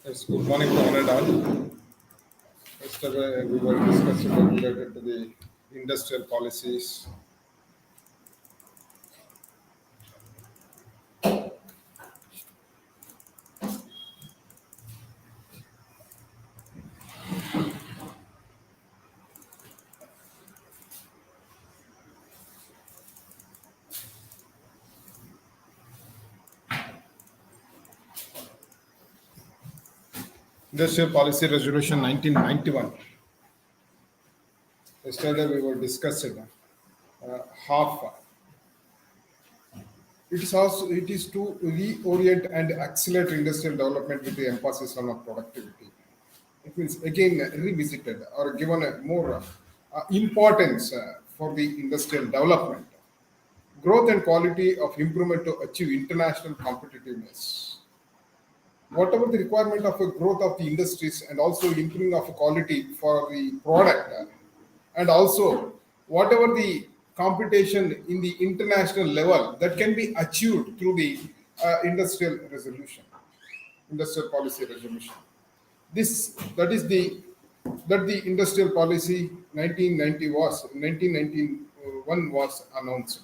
Yes, good morning to one and all. Yesterday we were discussing related to the industrial policies. Industrial Policy Resolution 1991. Yesterday we were discussing half. It is to reorient and accelerate industrial development with the emphasis on productivity. It means again revisited or given a more importance for the industrial development, growth and quality of improvement to achieve international competitiveness. Whatever the requirement of a growth of the industries and also improving of quality for the product, and also whatever the competition in the international level that can be achieved through the industrial policy resolution. This that the industrial policy 1991 was announced.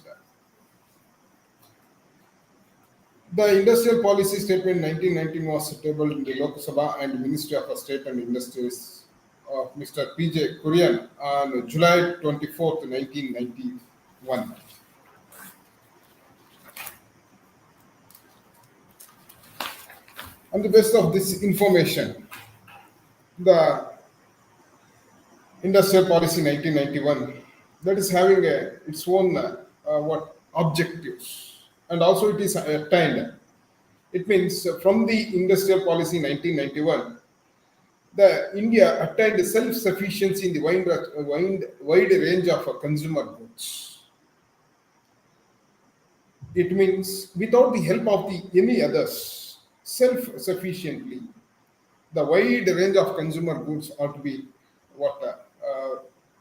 The industrial policy statement 1919 was tabled in the Lok Sabha and Ministry of State and Industries of Mr. P.J. Kurian on July 24th, 1991. On the basis of this information, the industrial policy 1991 that is having its own what objectives, and also it is attained. It means from the industrial policy 1991, the India attained self-sufficiency in the wide range of consumer goods. It means without the help of any others, self-sufficiently, the wide range of consumer goods are to be what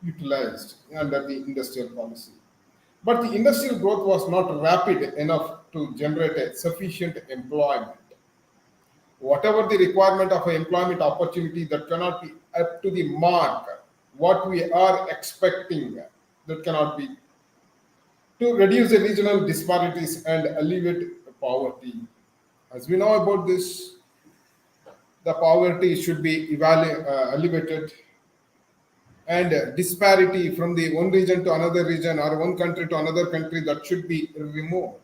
utilized under the industrial policy. But the industrial growth was not rapid enough to generate a sufficient employment. Whatever the requirement of an employment opportunity that cannot be up to the mark, what we are expecting, that cannot be, to reduce the regional disparities and alleviate poverty. As we know about this, the poverty should be alleviated, and disparity from the one region to another region or one country to another country, that should be removed.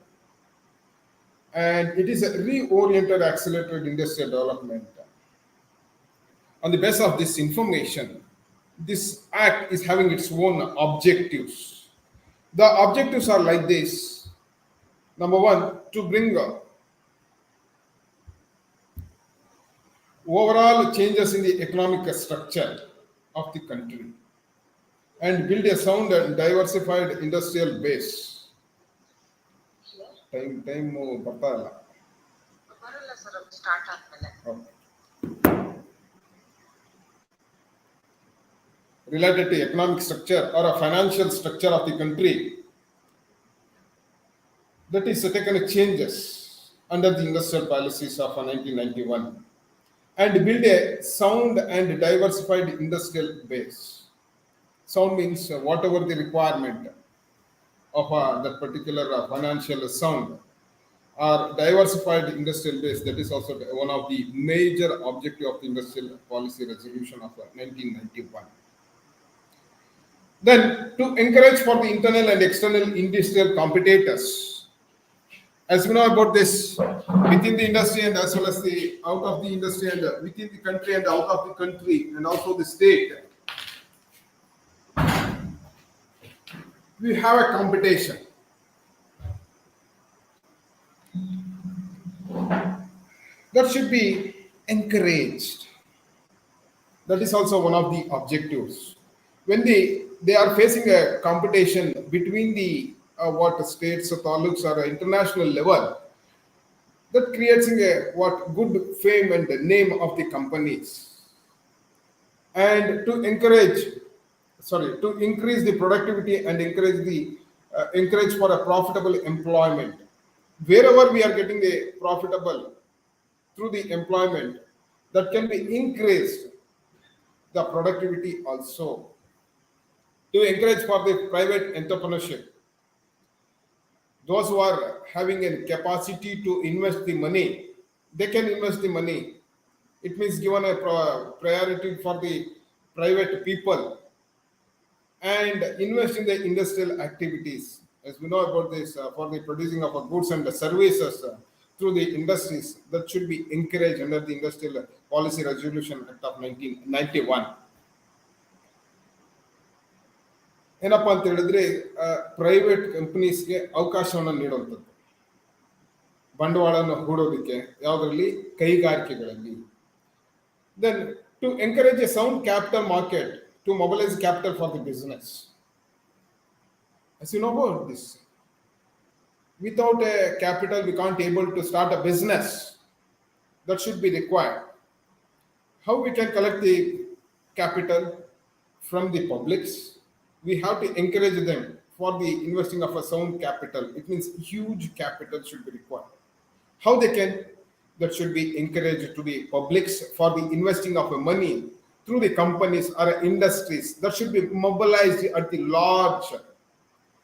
And it is a reoriented accelerated industrial development. On the basis of this information, this act is having its own objectives. The objectives are like this. Number one, to bring overall changes in the economic structure of the country and build a sound and diversified industrial base. Time ಬರ್ತಾ ಇಲ್ಲ. ಬರಲ್ಲ sir, ಅದು start ಆದ್ಮೇಲೆ. Okay. Related to economic structure or a financial structure of the country, that is taken changes under the industrial policies of 1991, and build a sound and diversified industrial base. Sound means whatever the requirement of that particular financial sound or diversified industrial base. That is also one of the major objective of the industrial policy resolution of 1991. Then to encourage for the internal and external industrial competitors. As we know about this, within the industry and as well as the out of the industry, and within the country and out of the country, and also the state, we have a competition. That should be encouraged. That is also one of the objectives. When they are facing a competition between the what states, taluks, or international level, that creates a what good fame and the name of the companies. And to increase the productivity and encourage for a profitable employment. Wherever we are getting the profitable through the employment, that can be increased the productivity also. To encourage for the private entrepreneurship, those who are having a capacity to invest the money, they can invest the money. It means given a priority for the private people and invest in the industrial activities. As we know about this, for the producing of goods and services through the industries, that should be encouraged under the Industrial Policy Resolution Act of 1991. ಏನಪ್ಪಾ ಅಂತ ಹೇಳಿದ್ರೆ private ಕಂಪನೀಸ್ಗೆ ಅವಕಾಶವನ್ನು ನೀಡುವಂಥದ್ದು, ಬಂಡವಾಳವನ್ನು ಹೂಡೋದಕ್ಕೆ ಯಾವುದರಲ್ಲಿ, ಕೈಗಾರಿಕೆಗಳಲ್ಲಿ. Then to encourage a sound capital market to mobilise capital for the business. As you know about this, without a capital we can't able to start a business. That should be required. How we can collect the capital from the publics? We have to encourage them for the investing of a sound capital. It means huge capital should be required. How they can? That should be encouraged to the publics for the investing of money through the companies or industries. That should be mobilized at the large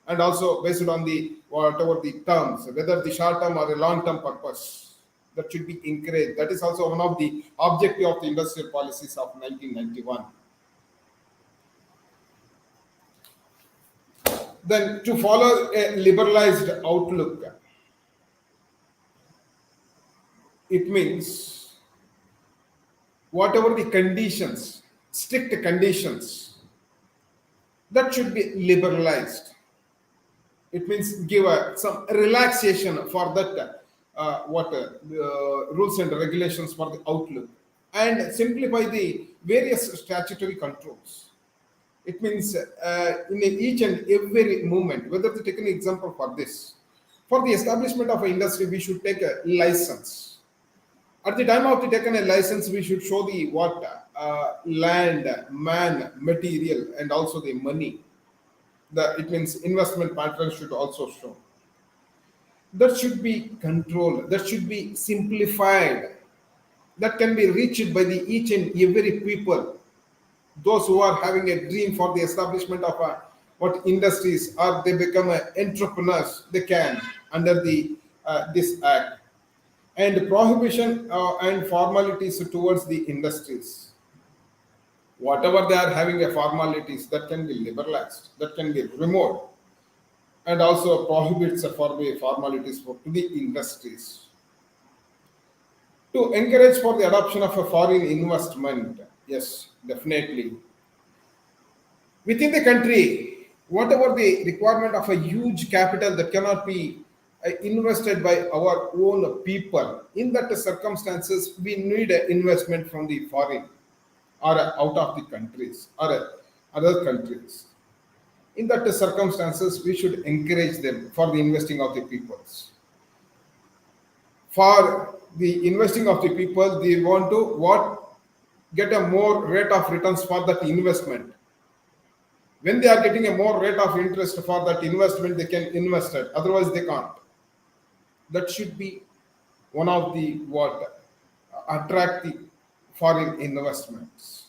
and also based on the whatever the terms, whether the short term or a long term purpose. That should be encouraged. That is also one of the objective of the industrial policies of 1991. Then to follow a liberalized outlook, it means whatever the conditions, strict conditions, that should be liberalized. It means give some relaxation for that rules and regulations for the outlook, and simplify the various statutory controls. It means in each and every movement, whether to take an example for this, for the establishment of an industry, we should take a license. At the time of the taken a license, we should show the land, man, material, and also the money. It means investment patterns should also show. That should be controlled. That should be simplified. That can be reached by the each and every people. Those who are having a dream for the establishment of what industries, or they become entrepreneurs, they can under the this act. And prohibition and formalities towards the industries, whatever they are having a formalities, that can be liberalized, that can be removed, and also prohibits for the formalities to the industries. To encourage for the adoption of a foreign investment, yes, definitely. Within the country, whatever the requirement of a huge capital that cannot be invested by our own people, in that circumstances, we need an investment from the foreign or out of the countries or other countries. In that circumstances, we should encourage them for the investing of the peoples. For the investing of the people, they want to get a more rate of returns for that investment. When they are getting a more rate of interest for that investment, they can invest it. Otherwise, they can't. That should be one of the attract the foreign investments.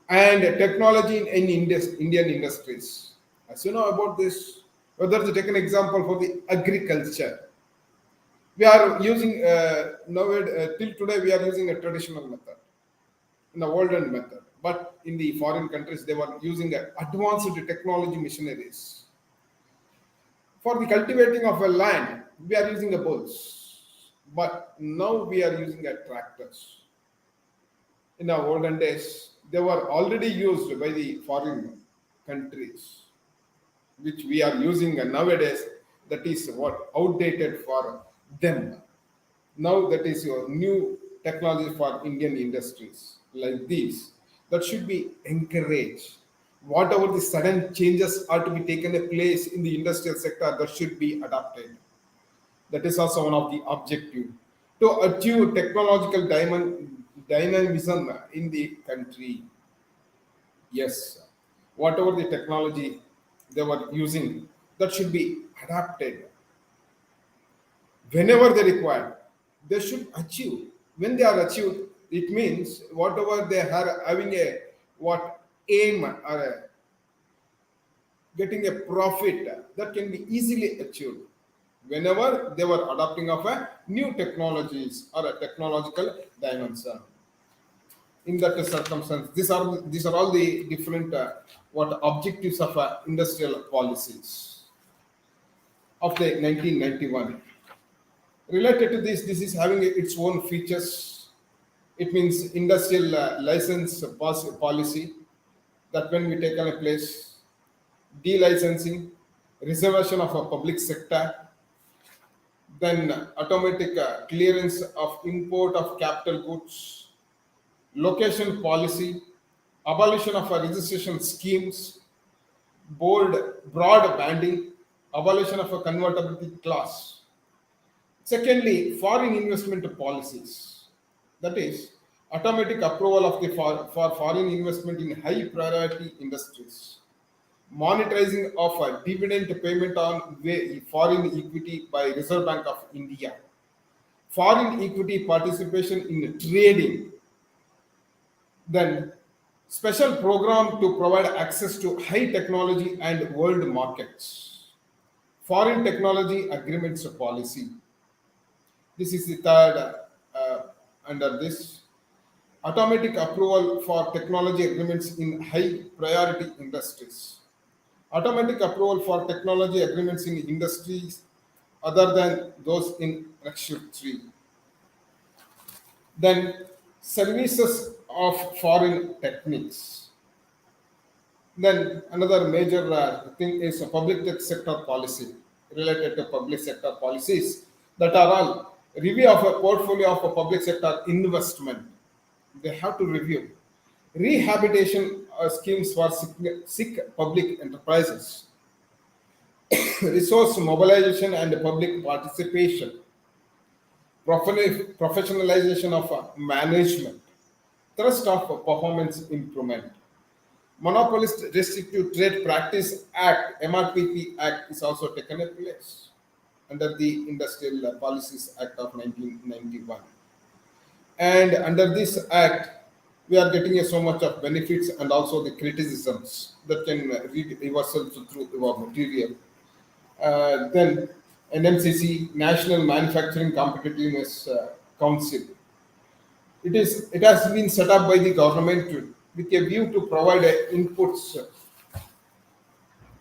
And technology in Indian industries. As you know about this, whether to take an example for the agriculture, we are using till today we are using a traditional method, in the olden method. But in the foreign countries, they were using advanced technology machineries. For the cultivating of a land, we are using a bulls, but now we are using a tractors. In our olden days, they were already used by the foreign countries, which we are using nowadays. That is what outdated for them. Now that is your new technology for Indian industries like these. That should be encouraged. Whatever the sudden changes are to be taken place in the industrial sector, that should be adopted. That is also one of the objective to achieve technological dynamism in the country. Yes, whatever the technology they were using, that should be adapted. Whenever they require, they should achieve. When they are achieved, It means whatever they are having a what aim or getting a profit that can be easily achieved whenever they were adopting of a new technologies or a technological dimension. In that circumstance, these are all the different what objectives of industrial policies of the 1991. Related to this is having its own features. It means industrial license policy that when we take on a place, delicensing, reservation of a public sector, then automatic clearance of import of capital goods, location policy, abolition of registration schemes, broad banding, abolition of a convertibility clause. Secondly, foreign investment policies. That is, automatic approval of for foreign investment in high priority industries. Monetizing of a dividend payment on foreign equity by Reserve Bank of India. Foreign equity participation in trading. Then special program to provide access to high technology and world markets. Foreign technology agreements policy. This is the third under this. Automatic approval for technology agreements in high priority industries. Automatic approval for technology agreements in industries other than those in Recture 3. Then services of foreign techniques. Then another major thing is a public sector policy related to public sector policies that are all review of a portfolio of a public sector investment. They have to review rehabilitation schemes for sick public enterprises, resource mobilization and public participation, professionalization of management, thrust of performance improvement. Monopolist Restrictive Trade Practice Act (MRPP) Act is also taken in place under the Industrial Policies Act of 1991. And under this act, we are getting so much of benefits and also the criticisms that can read yourself through your material. Then NMCC, National Manufacturing Competitiveness Council. It has been set up by the government with a view to provide inputs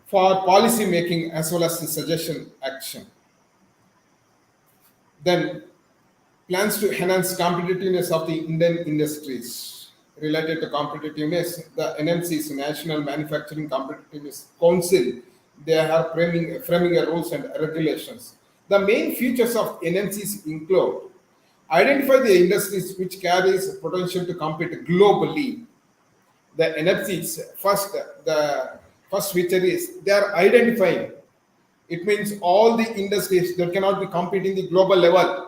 for policy making as well as the suggestion action. Then plans to enhance competitiveness of the Indian industries. Related to competitiveness, the NMC's National Manufacturing Competitiveness Council, they are framing a rules and regulations. The main features of NMCs include identify the industries which carries potential to compete globally. The NFCs the first feature is they are identifying. It means all the industries that cannot be competing the global level.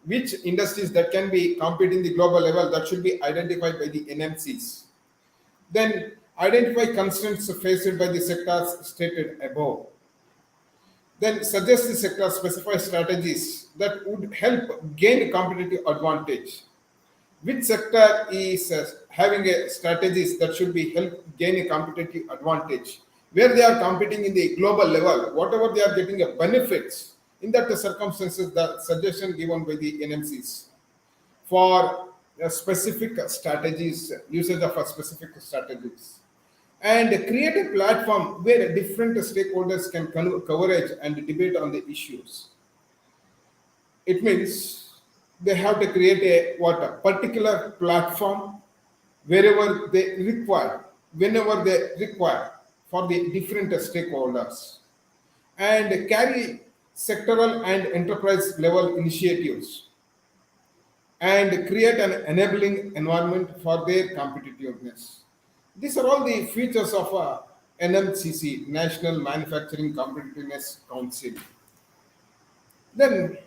Which industries that can be competing the global level that should be identified by the NMCs. Then identify constraints faced by the sectors stated above. Then suggest the sector specified strategies that would help gain competitive advantage. Which sector is having a strategies that should be help gain a competitive advantage? Where they are competing in the global level, whatever they are getting a benefits, in that circumstances, the suggestion given by the NMCs for specific strategies, usage of specific strategies, and create a platform where different stakeholders can coverage and debate on the issues. It means they have to create a particular platform wherever they require, whenever they require for the different stakeholders, and carry sectoral and enterprise level initiatives and create an enabling environment for their competitiveness. These are all the features of NMCC, National Manufacturing Competitiveness Council. Then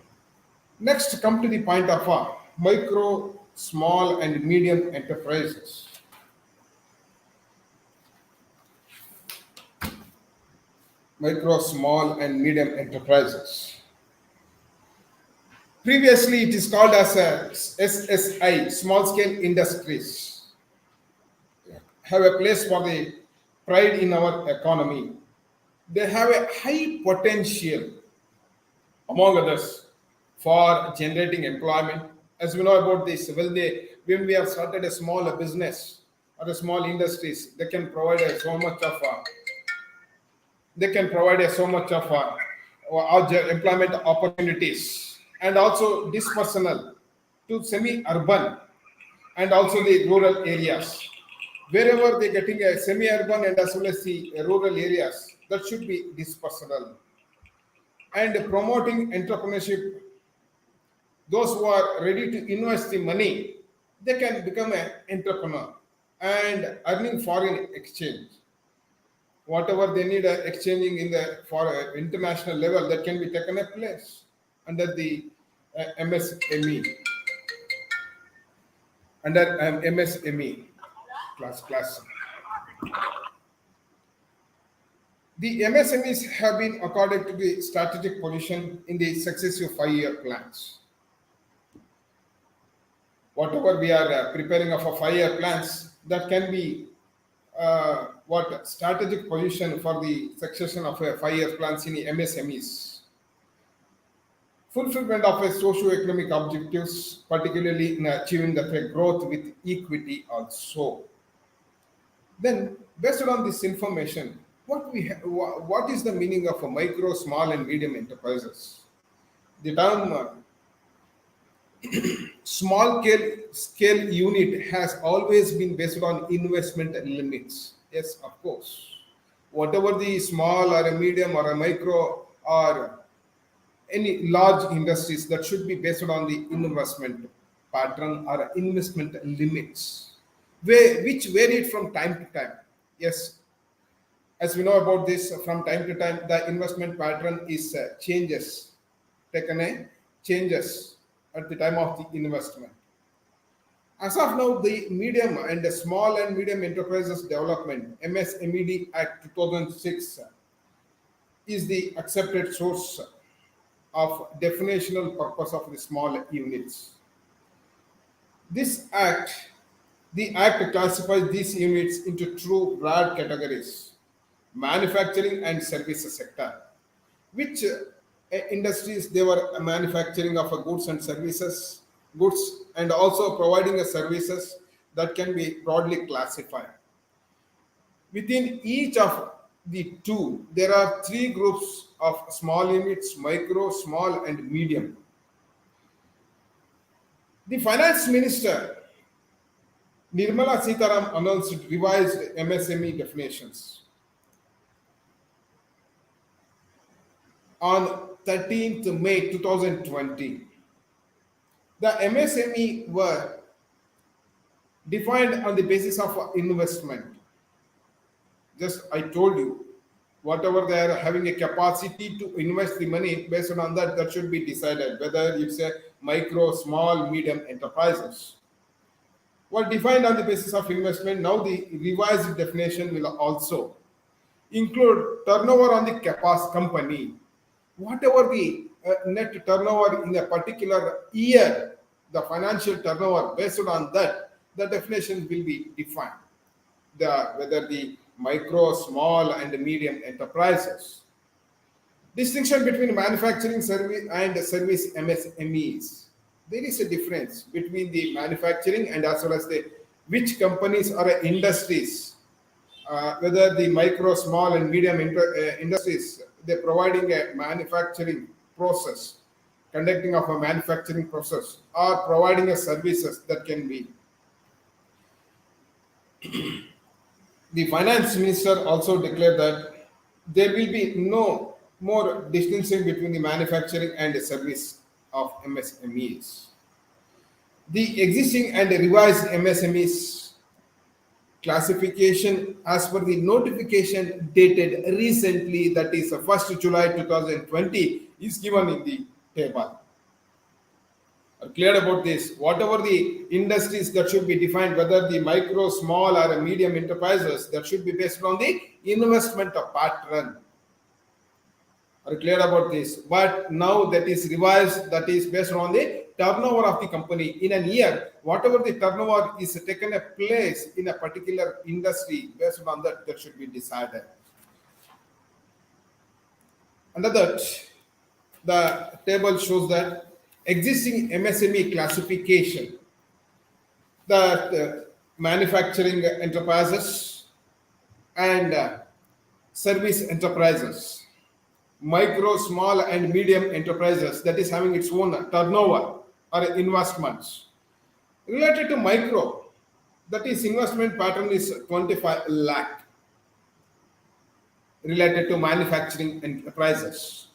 next come to the point of micro, small and medium enterprises. Micro, small and medium enterprises. Previously, it is called as a SSI, small scale industries, have a place for the pride in our economy. They have a high potential, among others, for generating employment. As we know about this, when we have started a small business or a small industries, they can provide so much of employment opportunities, and also dispersonal to semi-urban and also the rural areas. Wherever they're getting a semi-urban and as well as the rural areas, that should be dispersonal. And promoting entrepreneurship, those who are ready to invest the money, they can become an entrepreneur and earning foreign exchange. Whatever they need exchanging in the for international level, that can be taken a place under the MSME, under MSME class. The MSMEs have been accorded to the strategic position in the successive 5-year plans. Whatever we are preparing of a 5-year plans, that can be what strategic position for the succession of a 5-year plans in the MSMEs. Fulfillment of a socio-economic objectives, particularly in achieving the growth with equity also. Then, based on this information, what is the meaning of a micro, small, and medium enterprises? The term small scale unit has always been based on investment limits. Yes, of course. Whatever the small or a medium or a micro or any large industries, that should be based on the investment pattern or investment limits, which varied from time to time. Yes, as we know about this, from time to time, the investment pattern is changes at the time of the investment. As of now, the medium and the small and medium enterprises development MSMED Act 2006 is the accepted source of definitional purpose of the small units. This act, the act classifies these units into two broad categories: manufacturing and services sector, which industries they were manufacturing of goods and services, goods and also providing services, that can be broadly classified. Within each of the two, there are three groups of small units: micro, small, and medium. The finance minister Nirmala Sitaram announced revised MSME definitions on 13th May 2020. The MSME were defined on the basis of investment. Just I told you, whatever they are having a capacity to invest the money, based on that, that should be decided whether it's a micro, small, medium enterprises. Were defined on the basis of investment. Now the revised definition will also include turnover on the company. Whatever the net turnover in a particular year, the financial turnover, based on that, the definition will be defined. Whether the micro, small, and medium enterprises. Distinction between manufacturing service and service MSMEs. There is a difference between the manufacturing and as well as the which companies or industries, whether the micro, small, and medium industries, they're providing a manufacturing process, conducting of a manufacturing process, or providing a services, that can be. The finance minister also declared that there will be no more distinction between the manufacturing and the service of MSMEs. The existing and revised MSMEs classification as per the notification dated recently, that is 1st July 2020, is given in the table. Are clear about this? Whatever the industries that should be defined, whether the micro, small, or medium enterprises, that should be based on the investment pattern. Are clear about this? But now that is revised, that is based on the turnover of the company in a year. Whatever the turnover is taken a place in a particular industry, based on that, that should be decided. Under that, the table shows that existing MSME classification, that manufacturing enterprises and service enterprises, micro, small, and medium enterprises that is having its own turnover or investments. Related to micro, that is investment pattern is 25 lakh. Related to manufacturing enterprises.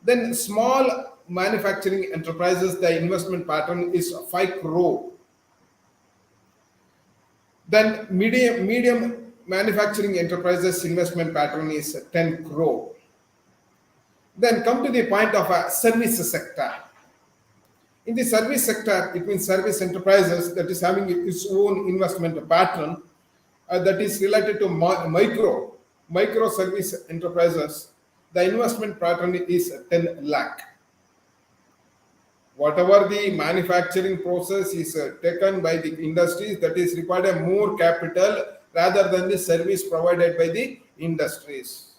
Then small manufacturing enterprises, the investment pattern is 5 crore. Then medium manufacturing enterprises investment pattern is 10 crore. Then come to the point of a service sector. In the service sector, it means service enterprises that is having its own investment pattern that is related to micro service enterprises. The investment pattern is 10 lakh. Whatever the manufacturing process is taken by the industries, that is required a more capital rather than the service provided by the industries.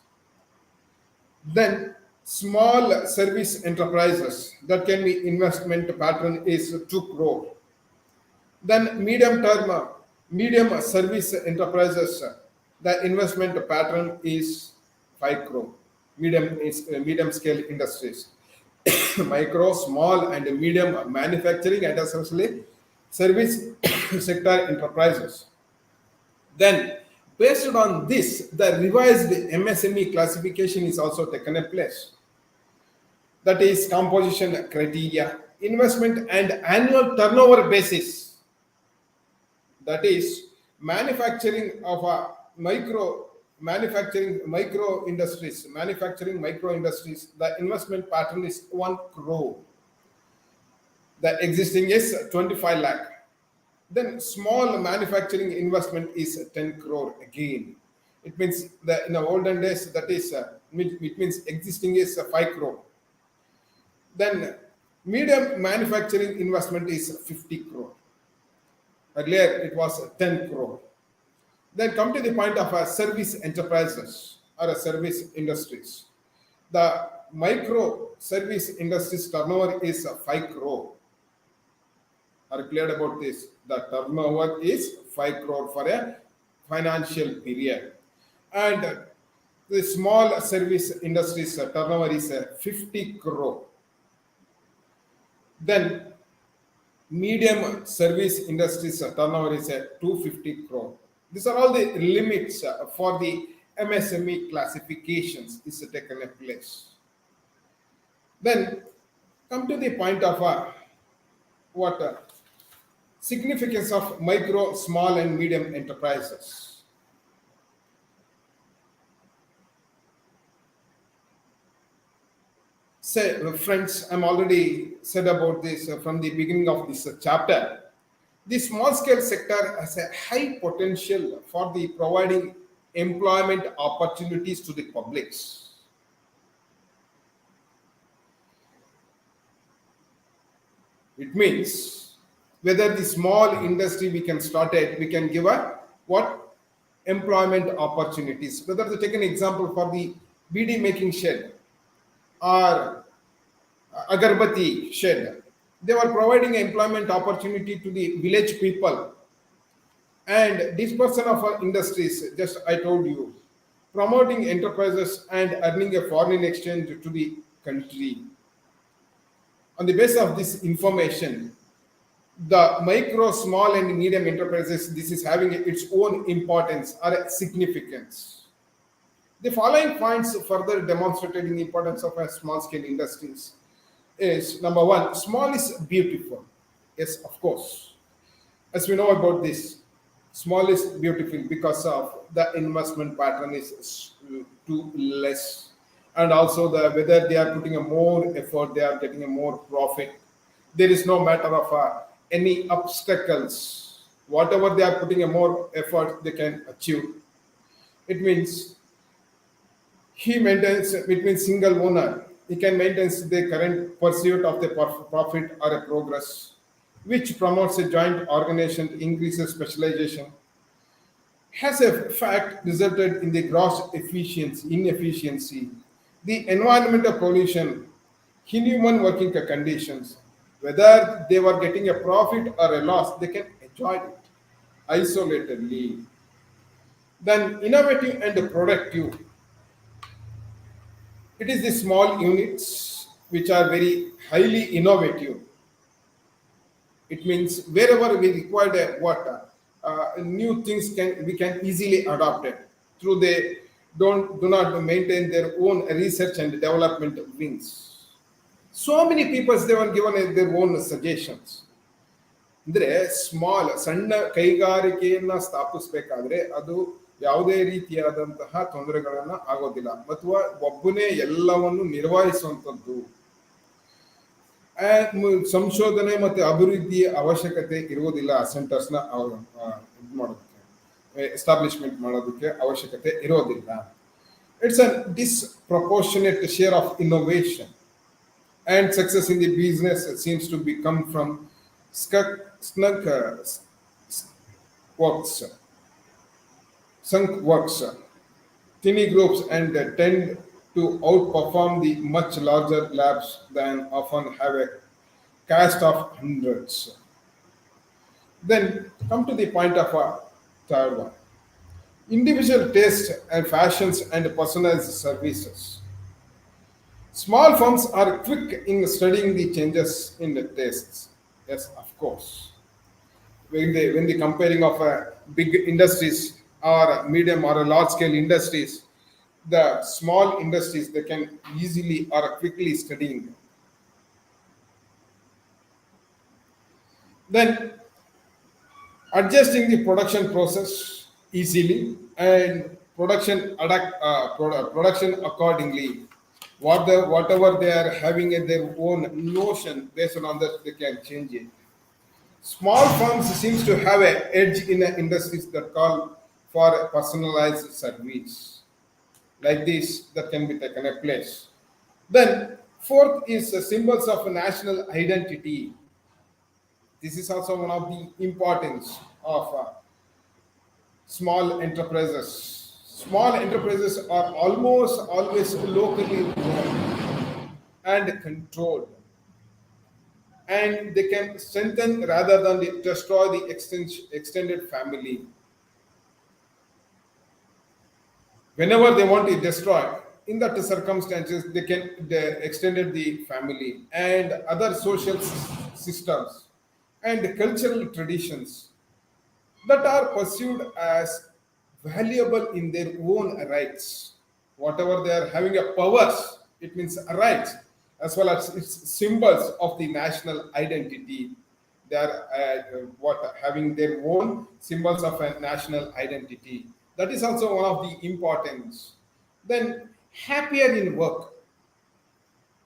Then small service enterprises, that can be investment pattern is 2 crore. Then medium service enterprises, the investment pattern is 5 crore. Medium scale industries. Micro, small, and medium manufacturing and essentially service sector enterprises. Then, based on this, the revised MSME classification is also taken place. That is composition criteria, investment and annual turnover basis. That is manufacturing of a manufacturing micro industries, the investment pattern is 1 crore. The existing is 25 lakh. Then small manufacturing investment is 10 crore again. It means that in the olden days, that is it means existing is 5 crore. Then medium manufacturing investment is 50 crore. Earlier it was 10 crore. Then come to the point of service enterprises or service industries. The micro service industries turnover is 5 crore. Are you clear about this? The turnover is 5 crore for a financial period. And the small service industries turnover is 50 crore. Then medium service industries turnover is 250 crore. These are all the limits for the MSME classifications is taken place. Then come to the point of significance of micro, small, and medium enterprises. Say, friends, I'm already said about this from the beginning of this chapter. The small scale sector has a high potential for the providing employment opportunities to the publics. It means whether the small industry we can start it, we can give a what employment opportunities. Whether to take an example for the BD making shed or agarbatti shed, they were providing employment opportunity to the village people and dispersion of our industries. Just I told you, promoting enterprises and earning a foreign exchange to the country. On the basis of this information, the micro, small, and medium enterprises, this is having its own importance or significance. The following points further demonstrated the importance of a small scale industries is number one, small is beautiful. Yes, of course. As we know about this, small is beautiful because of the investment pattern is too less. And also whether they are putting a more effort, they are getting a more profit. There is no matter of any obstacles. Whatever they are putting a more effort, they can achieve. It means He maintains between single owner. He can maintain the current pursuit of the profit or a progress, which promotes a joint organization, increases specialization, has a fact resulted in the gross inefficiency, the environmental pollution, inhuman working conditions. Whether they were getting a profit or a loss, they can enjoy it isolatedly. Then innovative and productive. It is the small units which are very highly innovative. It means wherever we require a water, new things can we can easily adopt it through they don't do not maintain their own research and development wings. So many people they were given their own suggestions. ಅಂದ್ರೆ small ಸಣ್ಣ ಕೈಗಾರಿಕೆಯನ್ನ ಸ್ಥಾಪಿಸಬೇಕಾದ್ರೆ ಅದು ಯಾವುದೇ ರೀತಿಯಾದಂತಹ ತೊಂದರೆಗಳನ್ನ ಆಗೋದಿಲ್ಲ ಅಥವಾ ಒಬ್ಬನೇ ಎಲ್ಲವನ್ನು ನಿರ್ವಹಿಸುವಂಥದ್ದು ಸಂಶೋಧನೆ ಮತ್ತೆ ಅಭಿವೃದ್ಧಿಯ ಅವಶ್ಯಕತೆ ಇರುವುದಿಲ್ಲ ಸೆಂಟರ್ಸ್ನ ಇದು ಮಾಡೋದಕ್ಕೆ ಎಸ್ಟಾಬ್ಲಿಷ್ಮೆಂಟ್ ಮಾಡೋದಕ್ಕೆ ಅವಶ್ಯಕತೆ ಇರೋದಿಲ್ಲ. It's a disproportionate share of innovation and success in the business seems to be come from snug works, sunk works, tiny groups, and tend to outperform the much larger labs than often have a cast of hundreds. Then come to the point of a third one. Individual taste and fashions and personalized services. Small firms are quick in studying the changes in the tastes. Yes, of course. When the comparing of big industries or medium or large scale industries, the small industries they can easily or quickly studying them. Then adjusting the production process easily and production accordingly. Whatever they are having in their own notion, based on that they can change it. Small firms seems to have an edge in the industries that call for a personalized service like this that can be taken a place. Then fourth is the symbols of national identity. This is also one of the importance of small enterprises. Small enterprises are almost always locally run and controlled, and they can strengthen rather than destroy the extended family. Whenever they want to destroy, in that circumstances, they can extend the family and other social systems and cultural traditions that are pursued as valuable in their own rights. Whatever they are having a powers, it means rights as well as its symbols of the national identity. They are having their own symbols of a national identity. That is also one of the importance. Then happier in work.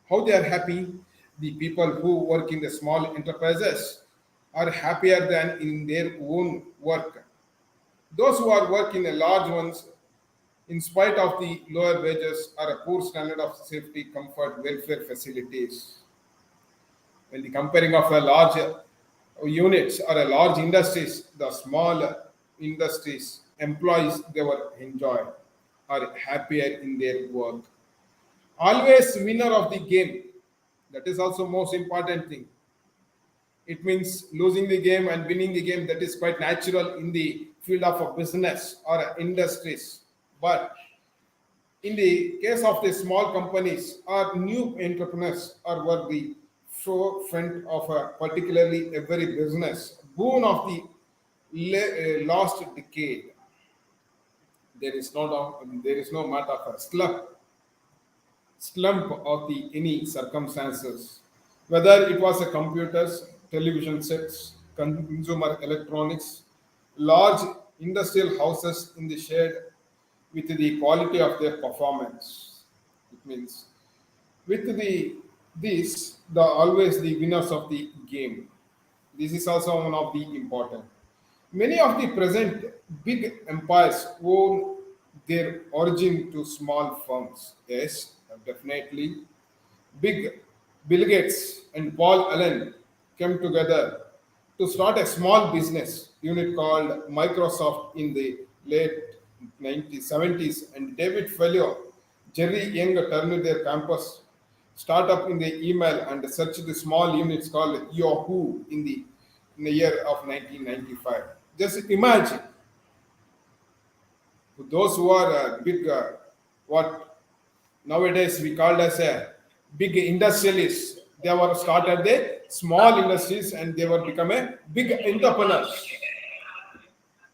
How they are happy? The people who work in the small enterprises are happier than in their own work. Those who are working in large ones, in spite of the lower wages or a poor standard of safety, comfort, welfare facilities. When the comparing of a large units or a large industries, the small industries employees they were enjoy are happier in their work. Always winner of the game. That is also most important thing. It means losing the game and winning the game. That is quite natural in the field of a business or industries. But in the case of the small companies or new entrepreneurs or were the forefront of a particularly every business boon of the last decade. There is no matter of a slump of the any circumstances, whether it was a computers, television sets, consumer electronics, large industrial houses in the shade with the quality of their performance. It means with the always the winners of the game. This is also one of the important. Many of the present big empires own their origin to small firms. Yes, definitely. Big Bill Gates and Paul Allen came together to start a small business unit called Microsoft in the late 1970s, and David Fellow, Jerry Young turned their campus startup in the email and searched the small units called Yahoo in the year of 1995. Just imagine those who are big, what nowadays we called as a big industrialists. They were started the small industries and they were become a big entrepreneurs.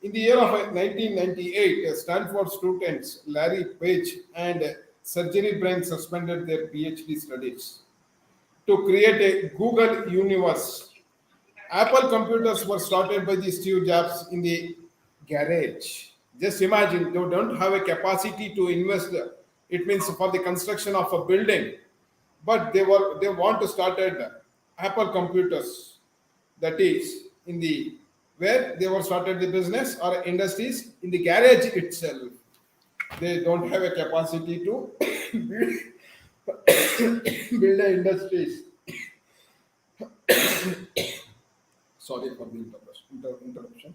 In the year of 1998, Stanford students Larry Page and Sergey Brin suspended their PhD studies to create a Google universe. Apple computers were started by the Steve Jobs in the garage. Just imagine they don't have a capacity to invest. It means for the construction of a building, but they want to start at Apple computers. That is in the where they were started the business or industries in the garage itself. They don't have a capacity to build a industries. Sorry for the interruption.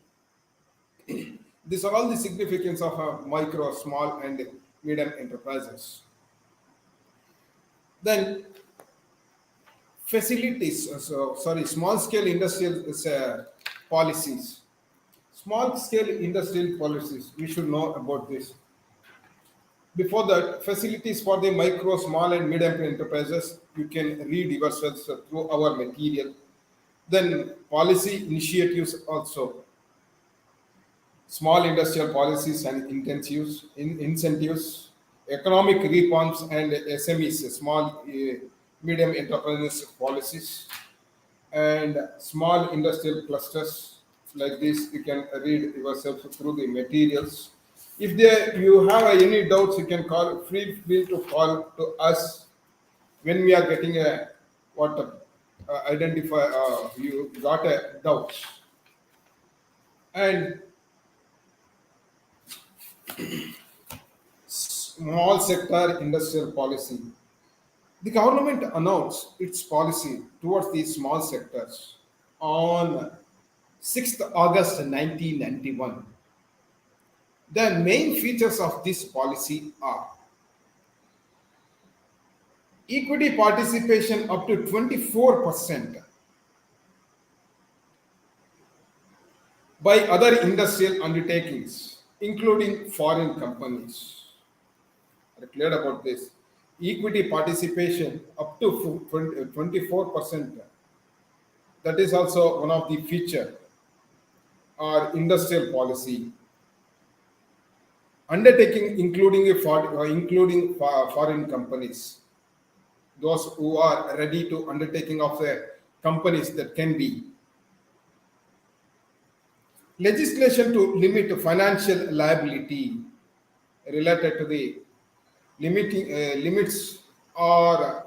These are all the significance of micro, small, and medium enterprises. Then facilities, small scale industrial policies. Small scale industrial policies, we should know about this. Before that, facilities for the micro, small, and medium enterprises, you can read yourselves through our material. Then policy initiatives also, small industrial policies and incentives, economic reforms and SMEs, small medium enterprises policies, and small industrial clusters. Like this, you can read yourself through the materials. If you have any doubts, you can call. Free to call to us when we are getting a what identify. You got a doubt, and small sector industrial policy. The government announced its policy towards these small sectors on 6th August 1991. The main features of this policy are equity participation up to 24% by other industrial undertakings, including foreign companies. Are you clear about this? Equity participation up to 24%. That is also one of the feature or industrial policy. Undertaking including foreign companies, those who are ready to undertaking of the companies that can be. Legislation to limit financial liability related to the limiting limits or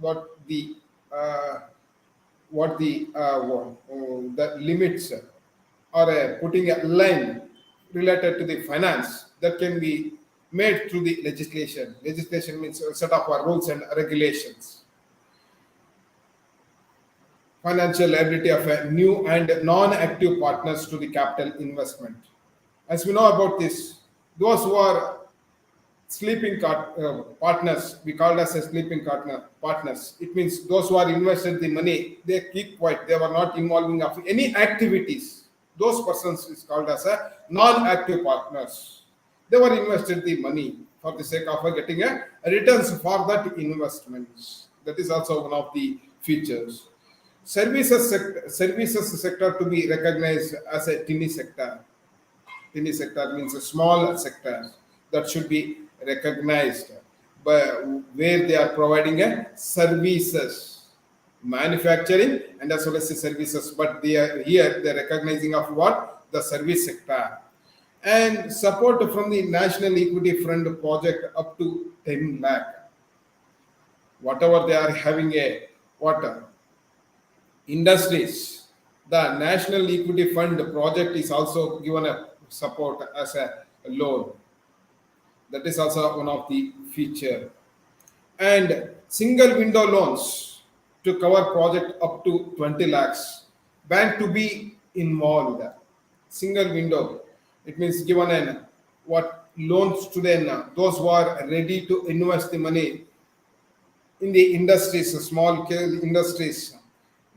what the the limits or putting a line related to the finance that can be made through the legislation. Legislation means a set of rules and regulations. Financial liability of new and non-active partners to the capital investment. As we know about this, those who are partners, we call as a partners. It means those who are invested the money, they keep quiet. They were not involving of any activities. Those persons is called as a non-active partners. They were invested the money for the sake of getting a returns for that investments. That is also one of the features. Services sector to be recognized as a tiny sector. Tiny sector means a small sector that should be recognized, but where they are providing a services, manufacturing and as well as the services. But they are here they're recognizing of what the service sector, and support from the National Equity Fund project up to 10 lakh. Whatever they are having a water industries, the National Equity Fund project is also given a support as a loan. That is also one of the feature. And single window loans to cover project up to 20 lakhs. Bank to be involved. Single window. It means given an what loans to then those who are ready to invest the money in the industries, small scale industries,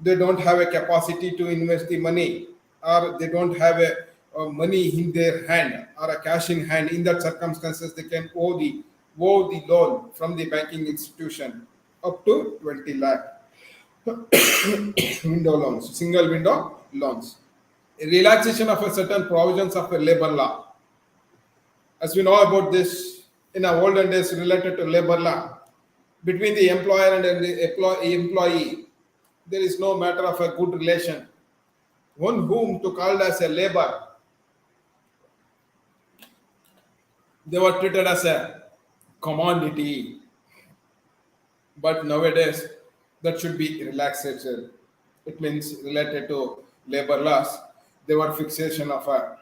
they don't have a capacity to invest the money, or they don't have a money in their hand or a cash in hand. In that circumstances, they can owe the loan from the banking institution up to 20 lakh. Window loans, single window loans. Relaxation of a certain provisions of a labor law. As we know about this, in our olden days related to labor law, between the employer and the employee, there is no matter of a good relation. One whom to called as a labor, they were treated as a commodity. But nowadays, that should be relaxed. It means related to labor laws, there were fixation of a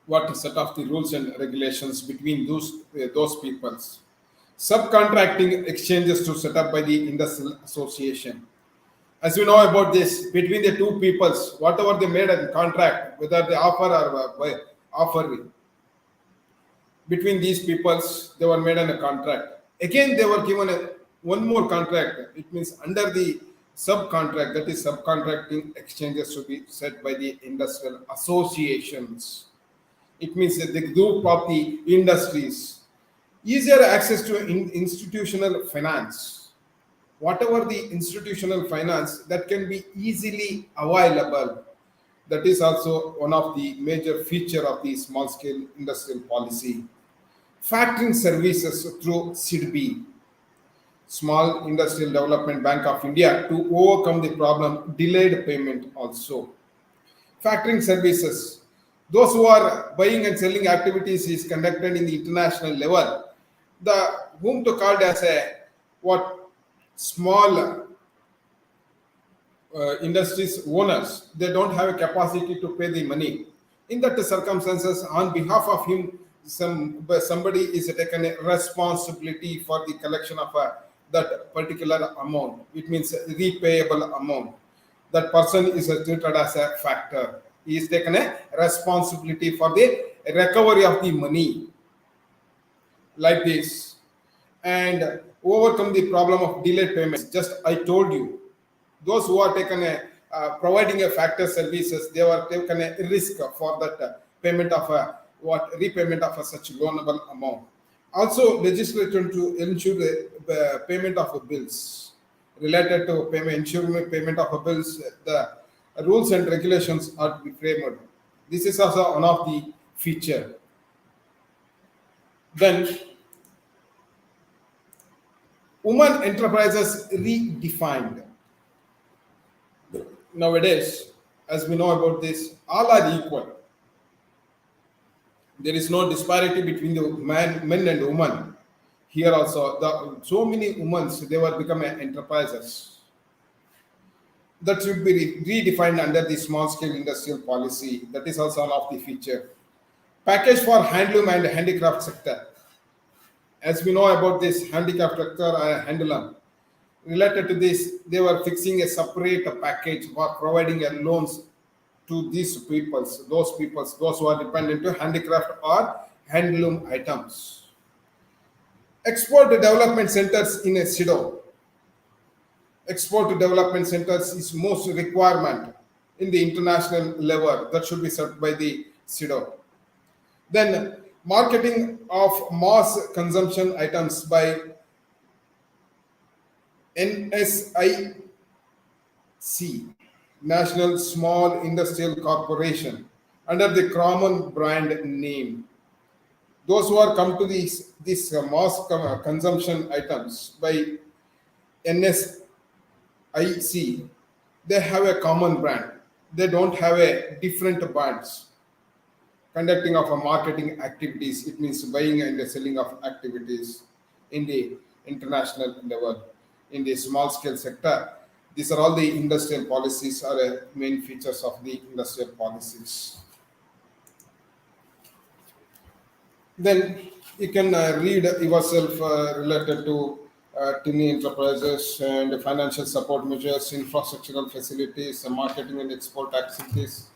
what set of the rules and regulations between those peoples. Subcontracting exchanges to set up by the industrial association. As you know about this, between the two peoples, whatever they made a contract, whether they offer or offer, between these peoples, they were made on a contract. Again, they were given one more contract. It means under the subcontract, that is subcontracting exchanges to be set by the industrial associations. It means that the group of the industries, easier access to institutional finance. Whatever the institutional finance that can be easily available, that is also one of the major feature of the small scale industrial policy. Factoring services through SIDB, Small Industrial Development Bank of India, to overcome the problem delayed payment also. Factoring services, those who are buying and selling activities is conducted in the international level, the whom to called as a what small industries owners, they don't have a capacity to pay the money. In that circumstances, on behalf of him, somebody is taken a responsibility for the collection of that particular amount. It means repayable amount. That person is treated as a factor. He is taken a responsibility for the recovery of the money, like this, and overcome the problem of delayed payments. Just I told you, those who are taken a providing a factor services, they were taken a risk for that payment of a what repayment of a such loanable amount. Also, legislation to ensure the payment of bills related to ensuring payment of bills. The rules and regulations are to be framed. This is also one of the feature. Then, women enterprises redefined. Nowadays, as we know about this, all are equal. There is no disparity between the men and women. Here also, so many women they were become enterprises. That should be redefined under the small scale industrial policy. That is also one of the feature. Package for handloom and handicraft sector. As we know about this handicraft sector, handloom. Related to this, they were fixing a separate package for providing loans to these peoples, those who are dependent to handicraft or handloom items. Export development centers in a SIDO. Export development centers is most requirement in the international level that should be set by the SIDO. Then marketing of mass consumption items by NSIC, National Small Industrial Corporation, under the common brand name. Those who are come to these mass consumption items by NSIC, they have a common brand. They don't have a different brands. Conducting of a marketing activities, it means buying and selling of activities in the international level, in the small scale sector. These are all the industrial policies are main features of the industrial policies. Then You can read yourself related to tiny enterprises and financial support measures, infrastructural facilities, marketing and export activities,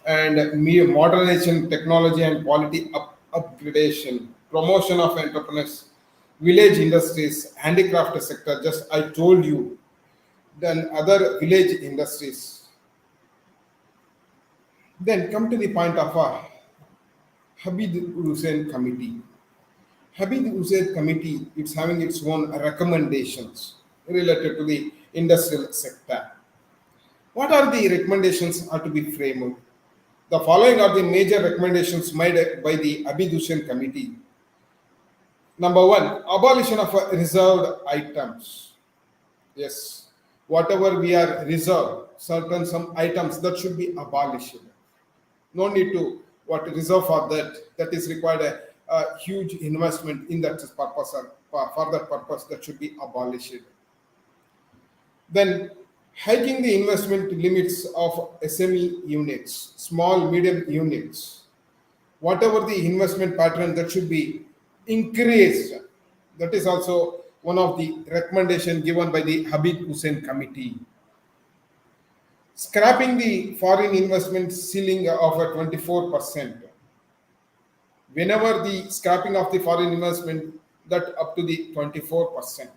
and modernization, technology and quality upgradation, promotion of entrepreneurs, village industries, handicraft sector. Just I told you. Then other village industries. Then come to the point of a Habib Hussain committee. Habib Hussain committee is having its own recommendations related to the industrial sector. What are the recommendations are to be framed? The following are the major recommendations made by the Habib Hussain committee. Number one, abolition of reserved items. Yes, whatever we are reserved, certain some items that should be abolished. No need to what reserve for that. That is required a huge investment in that purpose or for that purpose that should be abolished. Then hiking the investment limits of SME units, small medium units, whatever the investment pattern that should be increased. That is also one of the recommendation given by the Habib Hussain committee. Scrapping the foreign investment ceiling of a 24%. Whenever the scrapping of the foreign investment, that up to the 24%.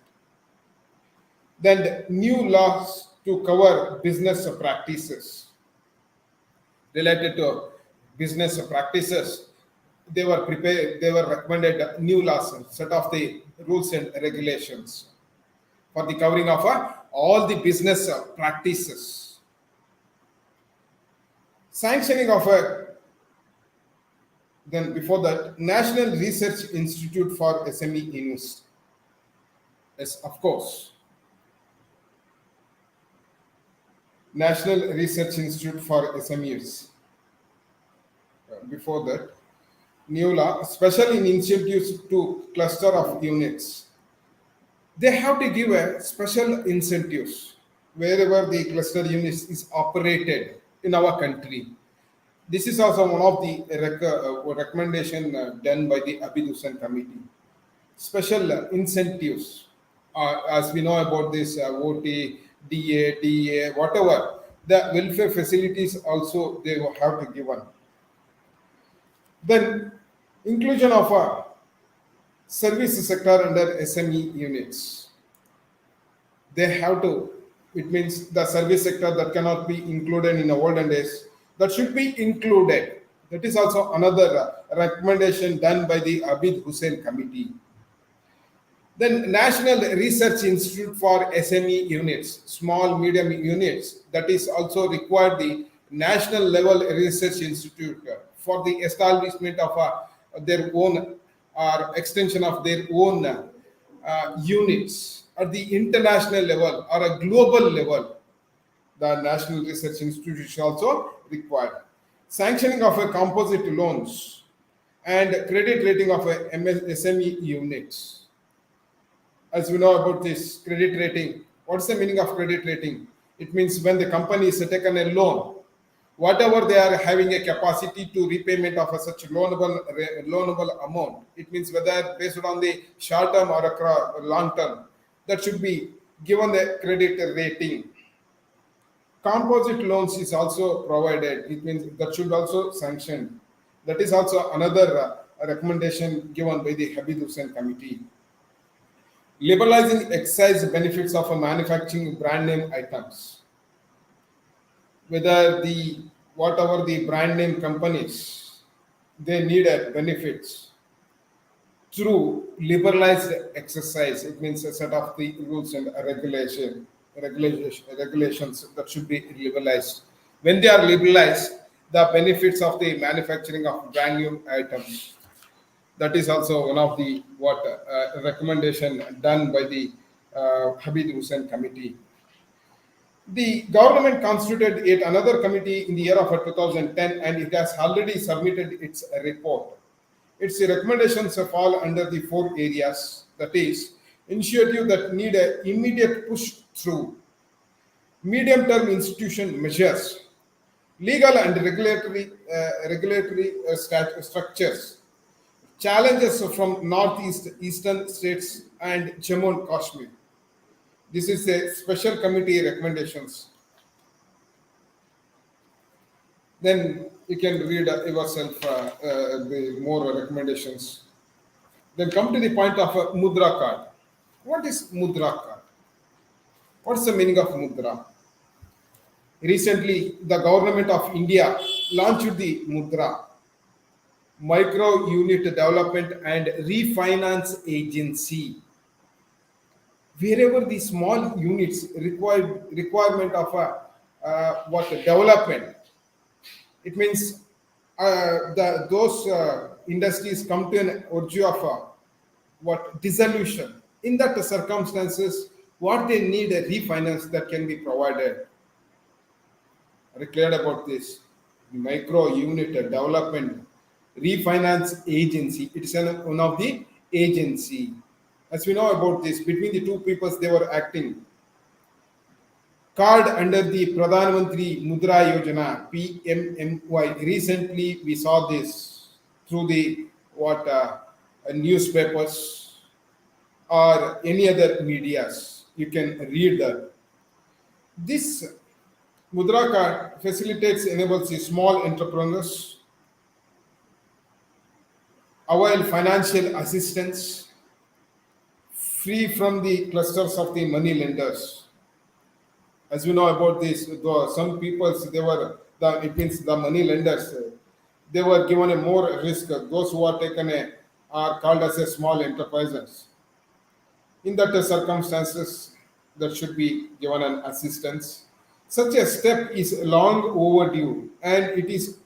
Then the new laws to cover business practices related to business practices. They were recommended new laws, set of the rules and regulations for the covering of all the business practices. Sanctioning of a then before that National Research Institute for SME Invest. Yes, of course. National Research Institute for SMEs. Before that, new law, special in incentives to cluster of units. They have to give a special incentives wherever the cluster units is operated in our country. This is also one of the recommendation done by the Habib Hussain committee. Special incentives, as we know about this OT, DA, DA, whatever the welfare facilities also they will have to give one. Then inclusion of a service sector under SME units. They have to. It means the service sector that cannot be included in the olden days that should be included. That is also another recommendation done by the Habib Hussain committee. Then National Research Institute for SME units, small medium units, that is also required the national level research institute for the establishment of their own or extension of their own units at the international level or a global level. The National Research Institute is also required. Sanctioning of a composite loans and credit rating of a SME units. As we know about this credit rating, what's the meaning of credit rating? It means when the company is taken a loan, whatever they are having a capacity to repayment of a such loanable amount, it means whether based on the short term or a long term, that should be given the credit rating. Composite loans is also provided. It means that should also sanction. That is also another recommendation given by the Habib Hussain committee. Liberalizing excise benefits of a manufacturing brand name items. Whether the whatever the brand name companies they need benefits through liberalized exercise. It means a set of the rules and regulations that should be liberalized. When they are liberalized, the benefits of the manufacturing of brand new items. That is also one of the what recommendation done by the Habib Hussain committee. The government constituted yet another committee in the year of 2010 and it has already submitted its report. Its recommendations fall under the four areas, that is, initiative that need an immediate push through, medium term institution measures, legal and regulatory structures, Challenges from northeast eastern states and Jammu and Kashmir. This is a special committee recommendations. Then you can read yourself the more recommendations. Then come to the point of Mudra Card. What is Mudra Card? What's the meaning of Mudra? Recently, the government of India launched the Mudra Micro Unit Development and Refinance Agency. Wherever the small units requirement of a what development, it means those industries come to an urge of what dissolution. In that circumstances, what they need a refinance that can be provided. Are you clear about this? Micro unit development refinance agency. It is one of the agency. As we know about this, between the two peoples they were acting. Card under the Pradhan Mantri Mudra Yojana (PMMY). Recently, we saw this through the what newspapers or any other medias. You can read that. This Mudra Card facilitates, enables the small entrepreneurs avail financial assistance free from the clusters of the money lenders. As you know about this, some people they were it means the money lenders they were given a more risk. Those who are taken are called as a small enterprises. In that circumstances, that should be given an assistance. Such a step is long overdue, and it is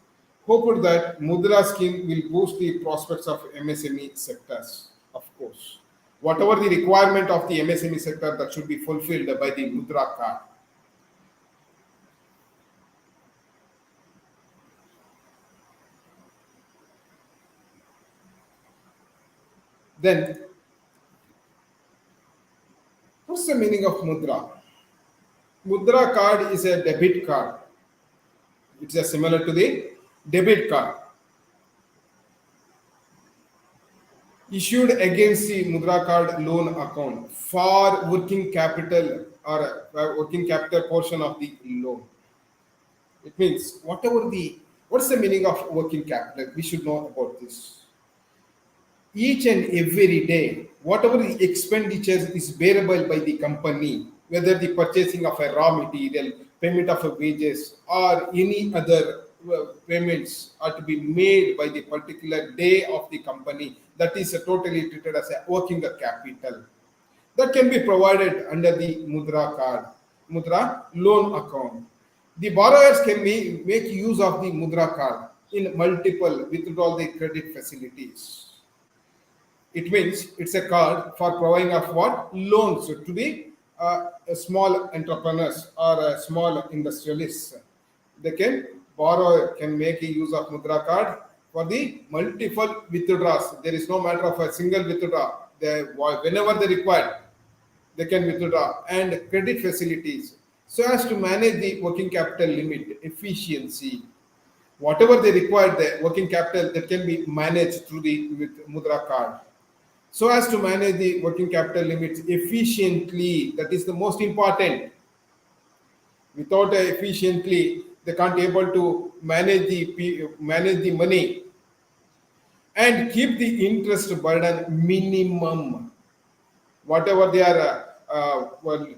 hoped that Mudra scheme will boost the prospects of MSME sectors. Of course, whatever the requirement of the MSME sector that should be fulfilled by the Mudra card. Then, what's the meaning of Mudra? Mudra card is a debit card. It's similar to the debit card issued against the Mudra card loan account for working capital or working capital portion of the loan. It means what's the meaning of working capital? We should know about this. Each and every day, whatever the expenditures is bearable by the company, whether the purchasing of a raw material, payment of a wages, or any other payments are to be made by the particular day of the company, that is totally treated as a working capital. That can be provided under the Mudra card, Mudra loan account. The borrowers can make use of the Mudra card in multiple withdrawal the credit facilities. It means it's a card for providing of what loans to the small entrepreneurs or small industrialists. They can borrow, can make use of Mudra card for the multiple withdrawals. There is no matter of a single withdrawal. Whenever they require, they can withdraw and credit facilities so as to manage the working capital limit efficiency. Whatever they require, the working capital that can be managed through the with Mudra card so as to manage the working capital limits efficiently. That is the most important. Without efficiently, they can't able to manage the money and keep the interest burden minimum. Whatever they are